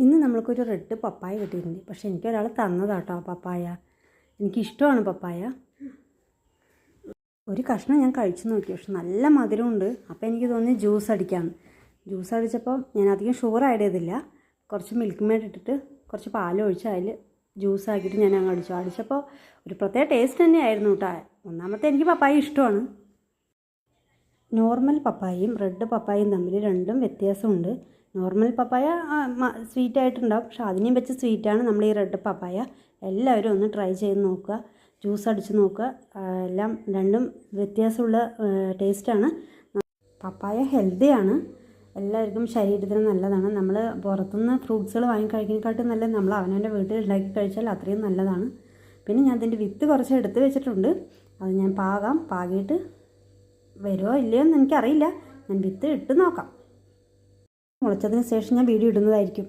ഇന്ന് നമ്മൾക്കൊരു റെഡ് പപ്പായ കിട്ടിയിട്ടുണ്ട്. പക്ഷേ എനിക്കൊരാൾ തന്നതാട്ടോ പപ്പായ. എനിക്കിഷ്ടമാണ് പപ്പായ. ഒരു കഷ്ണം ഞാൻ കഴിച്ചു നോക്കി, പക്ഷെ നല്ല മധുരമുണ്ട്. അപ്പോൾ എനിക്ക് തോന്നി ജ്യൂസ് അടിക്കാമെന്ന്. ജ്യൂസ് അടിച്ചപ്പോൾ ഞാൻ അധികം ഷുഗർ ആഡ് ചെയ്തില്ല. കുറച്ച് മിൽക്ക് മെയ്ഡ് ഇട്ടിട്ട് കുറച്ച് പാലൊഴിച്ച് അതിൽ ജ്യൂസ് ആക്കിയിട്ട് ഞാൻ അങ്ങ് അടിച്ചപ്പോൾ ഒരു പ്രത്യേക ടേസ്റ്റ് തന്നെയായിരുന്നു കേട്ടോ. ഒന്നാമത്തെ എനിക്ക് പപ്പായ ഇഷ്ടമാണ്. നോർമൽ പപ്പായയും റെഡ് പപ്പായയും തമ്മിൽ രണ്ടും വ്യത്യാസമുണ്ട്. നോർമൽ പപ്പായ സ്വീറ്റായിട്ടുണ്ടാവും, പക്ഷെ അതിനെയും വെച്ച് സ്വീറ്റാണ് നമ്മൾ ഈ റെഡ് പപ്പായ. എല്ലാവരും ഒന്ന് ട്രൈ ചെയ്ത് നോക്കുക, ജ്യൂസ് അടിച്ച് നോക്കുക. എല്ലാം രണ്ടും വ്യത്യാസമുള്ള ടേസ്റ്റാണ്. പപ്പായ ഹെൽത്തിയാണ്, എല്ലാവർക്കും ശരീരത്തിന് നല്ലതാണ്. നമ്മൾ പുറത്തുനിന്ന് ഫ്രൂട്ട്സുകൾ വാങ്ങി കഴിക്കുന്നതിനെക്കാട്ടും നല്ല നമ്മൾ അവനവൻ്റെ വീട്ടിൽ ഉണ്ടാക്കി കഴിച്ചാൽ അത്രയും നല്ലതാണ്. പിന്നെ ഞാൻ അതിൻ്റെ വിത്ത് കുറച്ച് എടുത്ത് വെച്ചിട്ടുണ്ട്. അത് ഞാൻ പാകിയിട്ട് വരുമോ ഇല്ലയോ എന്ന് എനിക്കറിയില്ല. ഞാൻ വിത്ത് ഇട്ട് നോക്കാം. മുളച്ചതിന് ശേഷം ഞാൻ വീഡിയോ ഇടുന്നതായിരിക്കും.